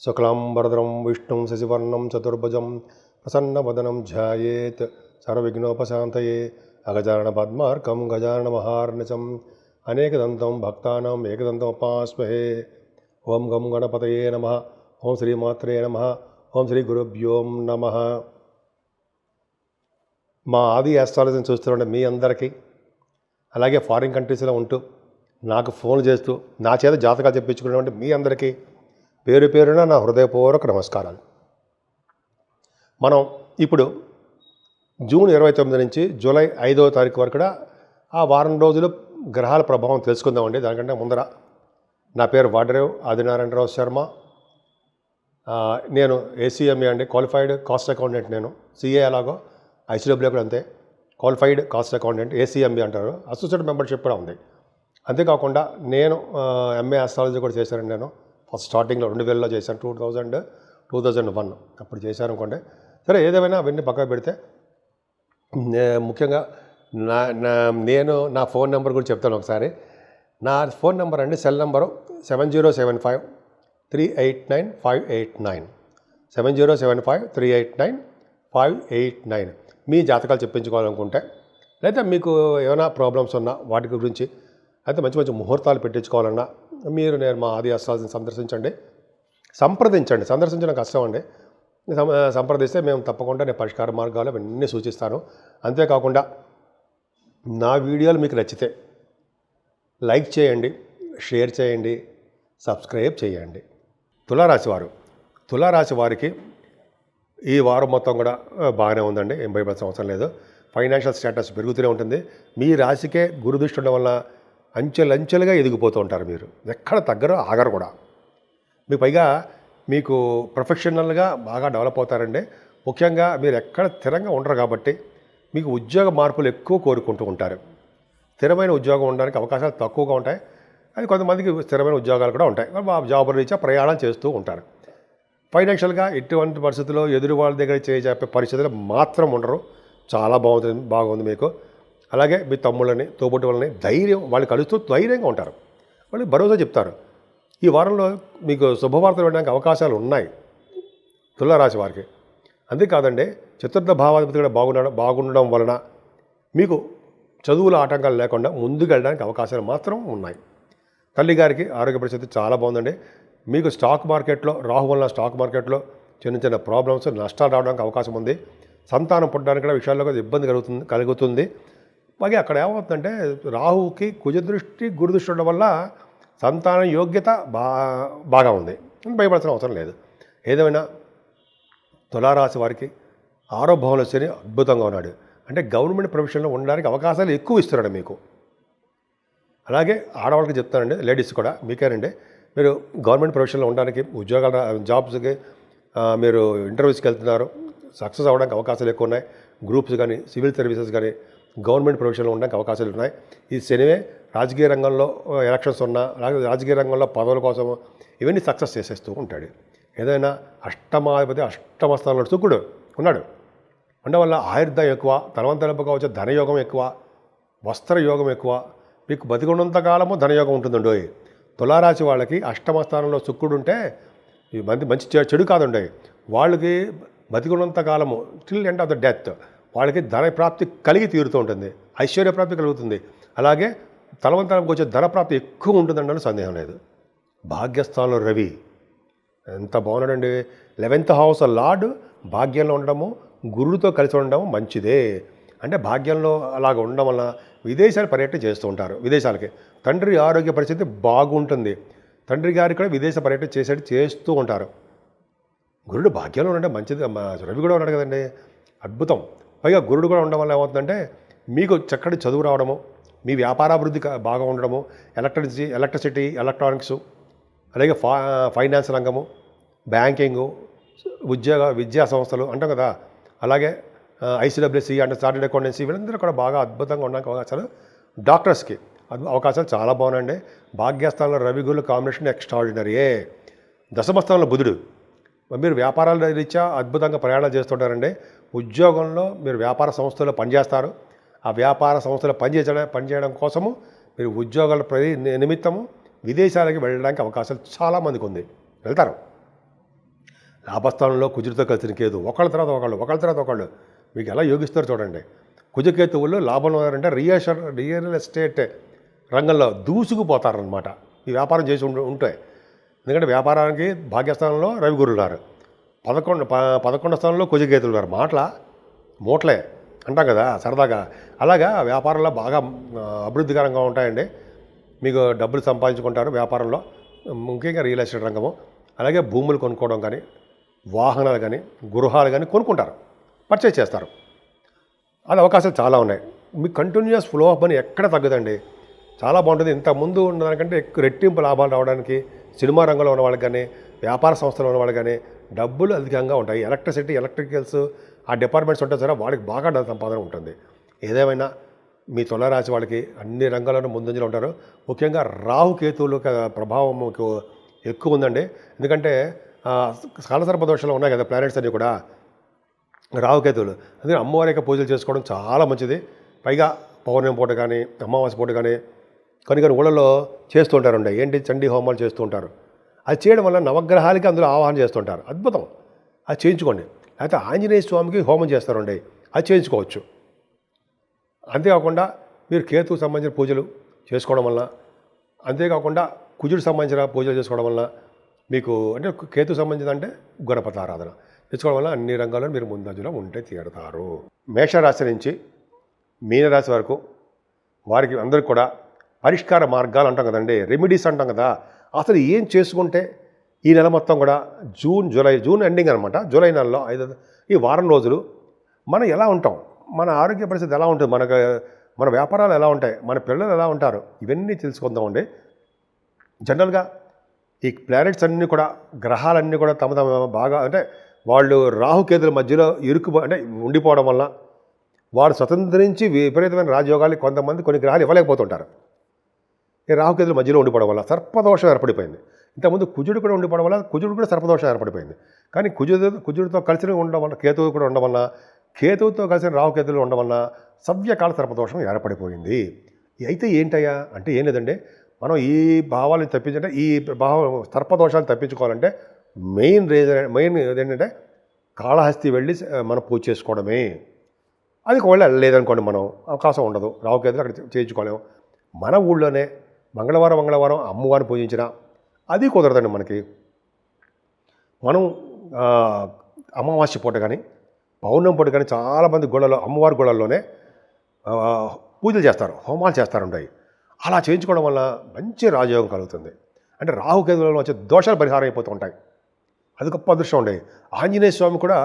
శుక్లాంబరధరం విష్ణుం శశివర్ణం చతుర్భుజం ప్రసన్నవదనం ధ్యాయేత్ సర్వవిఘ్నోపశాంతయే అగజానన పద్మార్కం గజానన మహార్నిశం అనేకదంతం భక్తానాం ఏకదంతం ఉపాస్మహే. ఓం గం గణపతయే నమః. ఓం శ్రీమాత్రే నమః. ఓం శ్రీ గురుభ్యోం నమః. మా ఆది ఆస్ట్రాలజీని చూస్తున్న మీ అందరికీ, అలాగే ఫారిన్ కంట్రీస్లో ఉంటూ నాకు ఫోన్ చేస్తూ నా చేత జాతకాలు చెప్పించుకున్నటువంటి మీ అందరికీ పేరు పేరున నా హృదయపూర్వక నమస్కారాలు. మనం ఇప్పుడు జూన్ 29 నుంచి జూలై 5వ తారీఖు వరకు కూడా ఆ వారం రోజులు గ్రహాల ప్రభావం తెలుసుకుందామండి. దానికంటే ముందర నా పేరు వాడరేవ్ ఆదినారాయణరావు శర్మ. నేను ACMA అండి, క్వాలిఫైడ్ కాస్ట్ అకౌంటెంట్. నేను CA అలాగో ICW కూడా అంతే, క్వాలిఫైడ్ కాస్ట్ అకౌంటెంట్. ACMA అంటారు, అసోసియేట్ మెంబర్షిప్ కూడా ఉంది. అంతేకాకుండా నేను MA ఆస్ట్రాలజీ కూడా చేశానండి. నేను ఫస్ట్ స్టార్టింగ్లో 2000లో చేశాను, 2001 అప్పుడు చేశాను అనుకోండి. సరే, ఏదేమైనా అవన్నీ పక్కకు పెడితే ముఖ్యంగా నేను నా ఫోన్ నెంబర్ గురించి చెప్తాను ఒకసారి. నా ఫోన్ నెంబర్ అండి, సెల్ నెంబరు 7075389589, 7075389589. మీ జాతకాలు చెప్పించుకోవాలనుకుంటే, లేదా మీకు ఏమైనా ప్రాబ్లమ్స్ ఉన్నా వాటి గురించి, అయితే మంచి మంచి ముహూర్తాలు పెట్టించుకోవాలన్నా మీరు నేను మా ఆది ఆస్ట్రాలజీని సంప్రదించండి. సందర్శించడం కష్టం అండి, సంప్రదిస్తే మేము తప్పకుండా నేను పరిష్కార మార్గాలు అవన్నీ సూచిస్తాను. అంతేకాకుండా నా వీడియోలు మీకు నచ్చితే లైక్ చేయండి, షేర్ చేయండి, సబ్స్క్రైబ్ చేయండి. తులారాశి వారికి ఈ వారం మొత్తం కూడా బాగానే ఉందండి, ఏం భయపడాల్సిన అవసరం లేదు. ఫైనాన్షియల్ స్టేటస్ పెరుగుతూనే ఉంటుంది. మీ రాశికే గురుదృష్టి ఉండడం వల్ల అంచెలంచెలుగా ఎదిగిపోతూ ఉంటారు. మీరు ఎక్కడ తగ్గరు, ఆగరు కూడా. పైగా మీకు ప్రొఫెషనల్గా బాగా డెవలప్ అవుతారండి. ముఖ్యంగా మీరు ఎక్కడ స్థిరంగా ఉండరు కాబట్టి మీకు ఉద్యోగ మార్పులు ఎక్కువ కోరుకుంటూ ఉంటారు. స్థిరమైన ఉద్యోగం ఉండడానికి అవకాశాలు తక్కువగా ఉంటాయి. అది కొంతమందికి స్థిరమైన ఉద్యోగాలు కూడా ఉంటాయి. జాబ్ రీత్యా ప్రయాణం చేస్తూ ఉంటారు. ఫైనాన్షియల్గా ఎటువంటి పరిస్థితుల్లో ఎదురు వాళ్ళ దగ్గర చేపే పరిస్థితులు మాత్రం ఉండరు. చాలా బాగుంది మీకు. అలాగే మీ తమ్ముళ్ళని, తోబుట్టు వాళ్ళని వాళ్ళు కలుస్తూ ధైర్యంగా ఉంటారు. వాళ్ళు భరోసా చెప్తారు. ఈ వారంలో మీకు శుభవార్తలు వినడానికి అవకాశాలు ఉన్నాయి తులారాశి వారికి. అంతేకాదండి, చతుర్థ భావాధిపతి కూడా బాగుండడం వలన మీకు చదువుల ఆటంకాలు లేకుండా ముందుకు వెళ్ళడానికి అవకాశాలు మాత్రం ఉన్నాయి. తల్లిగారికి ఆరోగ్య పరిస్థితి చాలా బాగుందండి. మీకు స్టాక్ మార్కెట్లో రాహు వల్ల స్టాక్ మార్కెట్లో చిన్న చిన్న ప్రాబ్లమ్స్, నష్టాలు రావడానికి అవకాశం ఉంది. సంతానం పుట్టడానికి కూడా విషయాల్లో కూడా ఇబ్బంది కలుగుతుంది. అలాగే అక్కడ ఏమవుతుందంటే, రాహుకి కుజదృష్టి గురుదృష్టి ఉండడం వల్ల సంతాన యోగ్యత బాగా ఉంది, భయపడాల్సిన అవసరం లేదు. ఏదేమైనా తులారాశి వారికి 6వ భావంలో శని అద్భుతంగా ఉన్నాడు. అంటే గవర్నమెంట్ ప్రొఫెషన్లో ఉండడానికి అవకాశాలు ఎక్కువ ఇస్తున్నాడు మీకు. అలాగే ఆడవాళ్ళకి చెప్తానండి, లేడీస్ కూడా మీకేనండి, మీరు గవర్నమెంట్ ప్రొఫెషన్లో ఉండడానికి జాబ్స్కి మీరు ఇంటర్వ్యూస్కి వెళ్తున్నారు, సక్సెస్ అవ్వడానికి అవకాశాలు ఎక్కువ ఉన్నాయి. గ్రూప్స్ కానీ, సివిల్ సర్వీసెస్ కానీ, గవర్నమెంట్ ప్రొఫెషన్లో ఉండడానికి అవకాశాలు ఉన్నాయి. ఈ శనివే రాజకీయ రంగంలో ఎలక్షన్స్ ఉన్నా, అలాగే రాజకీయ రంగంలో పదవుల కోసం ఇవన్నీ సక్సెస్ చేసేస్తూ ఉంటాడు. ఏదైనా అష్టమాధిపతి అష్టమ స్థానంలో శుక్రుడు ఉన్నాడు ఉండడం వల్ల ఆయుర్దాయం ఎక్కువ, తలవంతలంపుగా వచ్చే ధనయోగం ఎక్కువ, వస్త్ర యోగం ఎక్కువ. మీకు బతికున్నంతకాలము ధనయోగం ఉంటుందండి. తులారాశి వాళ్ళకి అష్టమ స్థానంలో శుక్రుడు ఉంటే మంచి చెడు కాదండి. వాళ్ళకి బతికున్నంతకాలము till end of the death వాళ్ళకి ధన ప్రాప్తి కలిగి తీరుతూ ఉంటుంది, ఐశ్వర్య ప్రాప్తి కలుగుతుంది. అలాగే తలవంతరంకి వచ్చే ధన ప్రాప్తి ఎక్కువ ఉంటుందండి, సందేహం లేదు. భాగ్యస్థానంలో రవి ఎంత బాగున్నాడండి. 11th హౌస్ లార్డ్ భాగ్యంలో ఉండడము, గురువుతో కలిసి ఉండడము మంచిదే. అంటే భాగ్యంలో అలాగ ఉండడం వల్ల విదేశాలు పర్యటన చేస్తూ ఉంటారు. విదేశాలకి తండ్రి ఆరోగ్య పరిస్థితి బాగుంటుంది. తండ్రి గారికి కూడా విదేశ పర్యటన చేస్తూ ఉంటారు. గురుడు భాగ్యంలో ఉండడం మంచిది. రవి కూడా ఉన్నాడు కదండి, అద్భుతం. పైగా గురుడు కూడా ఉండడం వల్ల ఏమవుతుందంటే, మీకు చక్కటి చదువు రావడము, మీ వ్యాపారాభివృద్ధి బాగా ఉండడము, ఎలక్ట్రిసిటీ, ఎలక్ట్రానిక్స్, అలాగే ఫైనాన్స్ రంగము, బ్యాంకింగు, విద్యా సంస్థలు అంటాం కదా, అలాగే ICWC అంటే చార్టెడ్ అకౌంటెన్సీ, వీళ్ళందరూ కూడా బాగా అద్భుతంగా ఉండడానికి అవకాశాలు. డాక్టర్స్కి అవకాశాలు చాలా బాగున్నాయండి. భాగ్యస్థానంలో రవి గురుల కాంబినేషన్ ఎక్స్ట్రాడినరీయే. దశమస్థానంలో బుధుడు. మీరు వ్యాపారాల రీత్యా అద్భుతంగా ప్రయాణాలు చేస్తుంటారండి. ఉద్యోగంలో మీరు వ్యాపార సంస్థలో పనిచేస్తారు. ఆ వ్యాపార సంస్థలో పనిచేయడం కోసము మీరు ఉద్యోగాల నిమిత్తము విదేశాలకి వెళ్ళడానికి అవకాశాలు చాలామందికి ఉంది, వెళ్తారు. లాభస్థానంలో కుజుడితో కలిసిన కేతు ఒకళ్ళ తర్వాత ఒకళ్ళు మీకు ఎలా యోగిస్తారో చూడండి. కుజకేతువులు లాభంలో ఉన్నారంటే రియల్ ఎస్టేట్ రంగంలో దూసుకుపోతారనమాట. ఈ వ్యాపారం చేసి ఉంటే, ఎందుకంటే వ్యాపారానికి భాగ్యస్థానంలో రవిగురులు ఉన్నారు, 11వ స్థానంలో కుజకేతులు ఉన్నారు. మూటలే అంటాం కదా సరదాగా. అలాగా వ్యాపారంలో బాగా అభివృద్ధికరంగా ఉంటాయండి. మీకు డబ్బులు సంపాదించుకుంటారు వ్యాపారంలో, ముఖ్యంగా రియల్ ఎస్టేట్ రంగము. అలాగే భూములు కొనుక్కోవడం కానీ, వాహనాలు కానీ, గృహాలు కానీ కొనుక్కుంటారు, పర్చేజ్ చేస్తారు. అది అవకాశాలు చాలా ఉన్నాయి. మీకు కంటిన్యూస్ ఫ్లో ఆఫ్ మనీ ఎక్కడ తగ్గదండి, చాలా బాగుంటుంది. ఇంతకుముందు ఉన్నదానికంటే ఎక్కువ రెట్టింపు లాభాలు రావడానికి సినిమా రంగంలో ఉన్న వాళ్ళకి కానీ, వ్యాపార సంస్థలో ఉన్న వాళ్ళకి కానీ డబ్బులు అధికంగా ఉంటాయి. ఎలక్ట్రికల్స్ ఆ డిపార్ట్మెంట్స్ ఉంటాయి సరే, వాళ్ళకి బాగా డబ్బు సంపాదన ఉంటుంది. ఏదేమైనా మీ తులారాశి వాళ్ళకి అన్ని రంగాల్లోనూ ముందంజలో ఉంటారు. ముఖ్యంగా రాహుకేతువుల ప్రభావం ఎక్కువ ఉందండి. ఎందుకంటే కాలసర్ప దోషాలు ఉన్నాయి కదా ప్లానెట్స్ అన్నీ కూడా, రాహుకేతువులు. అందుకని అమ్మవారి యొక్క పూజలు చేసుకోవడం చాలా మంచిది. పైగా పౌర్ణమి పూట కానీ, అమావాస్య పూట కానీ కొన్ని ఊళ్ళలో చేస్తూ ఉంటారండి. ఏంటి, చండీ హోమాలు చేస్తూ ఉంటారు. అది చేయడం వల్ల నవగ్రహాలకి అందులో ఆవాహన చేస్తుంటారు. అద్భుతం, అది చేయించుకోండి. అయితే ఆంజనేయ స్వామికి హోమం చేస్తారండి, అది చేయించుకోవచ్చు. అంతేకాకుండా మీరు కేతుకు సంబంధించిన పూజలు చేసుకోవడం వల్ల, అంతేకాకుండా కుజుడికి సంబంధించిన పూజలు చేసుకోవడం వల్ల మీకు, అంటే కేతు సంబంధించిన అంటే గణపతి ఆరాధన చేసుకోవడం వల్ల అన్ని రంగాల్లో మీరు ముందంజలో ఉంటే తీరుతారు. మేషరాశి నుంచి మీనరాశి వరకు వారికి అందరికీ కూడా పరిష్కార మార్గాలు అంటాం కదండి, రెమెడీస్ అంటాం కదా. అసలు ఏం చేసుకుంటే ఈ నెల మొత్తం కూడా జూన్ ఎండింగ్ అనమాట, జూలై నెలలో ఈ వారం రోజులు మనం ఎలా ఉంటాం, మన ఆరోగ్య పరిస్థితి ఎలా ఉంటుంది, మన వ్యాపారాలు ఎలా ఉంటాయి, మన పిల్లలు ఎలా ఉంటారు, ఇవన్నీ తెలుసుకుందామండి. జనరల్గా ఈ ప్లానెట్స్ అన్నీ కూడా, గ్రహాలన్నీ కూడా తమ బాగా, అంటే వాళ్ళు రాహుకేతుల మధ్యలో అంటే ఉండిపోవడం వల్ల వారు స్వతంత్రించి విపరీతమైన రాజయోగాలు కొన్ని గ్రహాలు ఇవ్వలేకపోతుంటారు. ఈ రాహుకేతుల మధ్యలో ఉండిపోవడం వల్ల సర్పదోషం ఏర్పడిపోయింది. ఇంతకుముందు కుజుడు కూడా ఉండిపోవడం వల్ల కుజుడు కూడా సర్పదోషం ఏర్పడిపోయింది. కానీ కుజుడితో కలిసి ఉండడం వల్ల, కేతువు కూడా ఉండడం వల్ల, కేతువుతో కలిసిన రాహుకేతువులు ఉండడం వల్ల సవ్యకాల సర్పదోషం ఏర్పడిపోయింది. అయితే ఏంటయ్యా అంటే ఏం లేదండి, మనం ఈ భావాలను తప్పించాలంటే, ఈ సర్పదోషాలు తప్పించుకోవాలంటే మెయిన్ ఏంటంటే కాళహస్తి వెళ్ళి మనం పూజ చేసుకోవడమే. అది ఒకవేళ లేదనుకోండి, మనం అవకాశం ఉండదు, రాహుకేతులు అక్కడ చేయించుకోలేము. మన ఊళ్ళోనే మంగళవారం అమ్మవారిని పూజించినా అది కుదరదండి మనకి. మనం అమావాస్య పూట కానీ, పౌర్ణమి పూట కానీ చాలామంది అమ్మవారి గుళ్ళల్లోనే పూజలు చేస్తారు, హోమాలు చేస్తారుంటాయి. అలా చేయించుకోవడం వల్ల మంచి రాజయోగం కలుగుతుంది. అంటే రాహుకేతువులలో వచ్చే దోషాలు పరిహారం అయిపోతూ ఉంటాయి. అది గొప్ప అదృష్టం ఉండేది. ఆంజనేయ స్వామి కూడా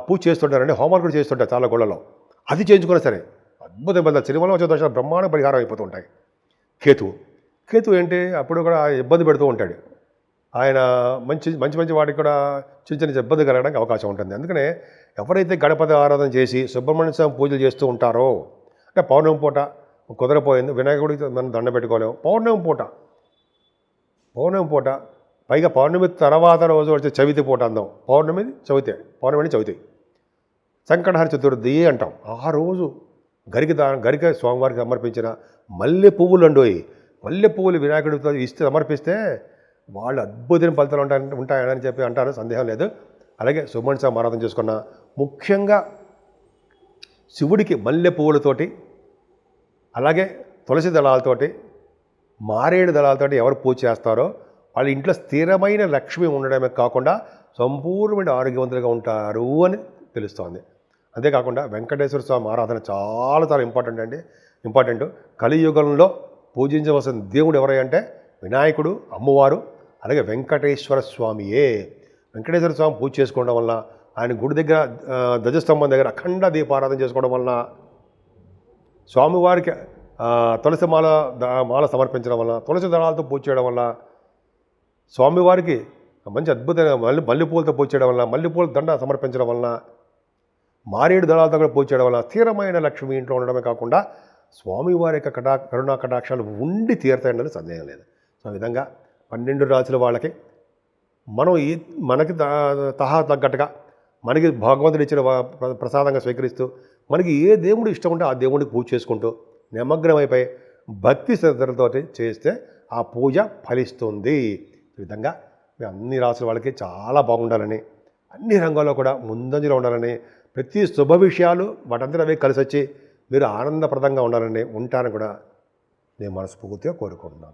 పూజ చేస్తుంటారండి, హోమాలు కూడా చేస్తుంటారు చాలా గుళ్ళలో. అది చేయించుకున్నా సరే అద్భుతం ఇబ్బంది, సినిమాలో వచ్చే దోషాలు బ్రహ్మాండ పరిహారం అయిపోతూ ఉంటాయి. కేతు ఏంటి, అప్పుడు కూడా ఇబ్బంది పెడుతూ ఉంటాడు. ఆయన మంచి వాటికి కూడా చిన్న ఇబ్బంది కలగడానికి అవకాశం ఉంటుంది. అందుకనే ఎవరైతే గణపతి ఆరాధన చేసి సుబ్రహ్మణ్య స్వామి పూజలు చేస్తూ ఉంటారో, అంటే పౌర్ణమి పూట కుదరపోయింది, వినాయకుడికి మనం దండ పెట్టుకోలేము, పౌర్ణమి పూట పైగా పౌర్ణమి తర్వాత రోజు వచ్చే చవితి పూట అందాం, పౌర్ణమి చవితి సంకటహర చతుర్థి అంటాం. ఆ రోజు గరిక స్వామివారికి సమర్పించిన మల్లె పువ్వులు వినాయకుడితో సమర్పిస్తే వాళ్ళు అద్భుతమైన ఫలితాలు ఉంటాయని చెప్పి అంటారు, సందేహం లేదు. అలాగే సుబ్రహ్మణ్య స్వామి ఆరాధన చేసుకున్న, ముఖ్యంగా శివుడికి మల్లె పువ్వులతోటి, అలాగే తులసి దళాలతోటి, మారేడు దళాలతోటి ఎవరు పూజ చేస్తారో వాళ్ళ ఇంట్లో స్థిరమైన లక్ష్మి ఉండడమే కాకుండా సంపూర్ణమైన ఆరోగ్యవంతులుగా ఉంటారు అని తెలుస్తోంది. అంతేకాకుండా వెంకటేశ్వర స్వామి ఆరాధన చాలా ఇంపార్టెంట్. కలియుగంలో పూజించవలసిన దేవుడు ఎవరంటే వినాయకుడు, అమ్మవారు, అలాగే వెంకటేశ్వర స్వామియే. వెంకటేశ్వర స్వామి పూజ చేసుకోవడం వల్ల, ఆయన గుడి దగ్గర ధ్వజస్తంభం దగ్గర అఖండ దీపారాధన చేసుకోవడం వల్ల, స్వామివారికి తులసి మాల సమర్పించడం వల్ల, తులసి దళాలతో పూజ చేయడం వల్ల, స్వామివారికి మంచి అద్భుతమైన మల్లెపూలతో పూజ చేయడం వల్ల, మల్లెపూల దండ సమర్పించడం వల్ల, మారేడు దళాలతో కూడా పూజ చేయడం వల్ల స్థిరమైన లక్ష్మి ఇంట్లో ఉండడమే కాకుండా స్వామివారి యొక్క కరుణా కటాక్షాలు ఉండి తీరుతాయన్నది సందేహం లేదు. సో ఆ విధంగా 12 రాశుల వాళ్ళకి మనం మనకి తగ్గట్టుగా మనకి భగవంతుడు ఇచ్చిన ప్రసాదంగా స్వీకరిస్తూ, మనకి ఏ దేవుడు ఇష్టం ఉంటే ఆ దేవుడికి పూజ చేసుకుంటూ నిమగ్నమైపోయి భక్తి శ్రద్ధలతో చేస్తే ఆ పూజ ఫలిస్తుంది. ఈ విధంగా మీ అన్ని రాసుల వాళ్ళకి చాలా బాగుండాలని, అన్ని రంగాల్లో కూడా ముందంజలో ఉండాలని, ప్రతి శుభ విషయాలు వాటంతట అవే కలిసి వచ్చి మీరు ఆనందప్రదంగా ఉండాలని, ఉంటారని కూడా నేను మనస్ఫూర్తిగా కోరుకుంటున్నాను.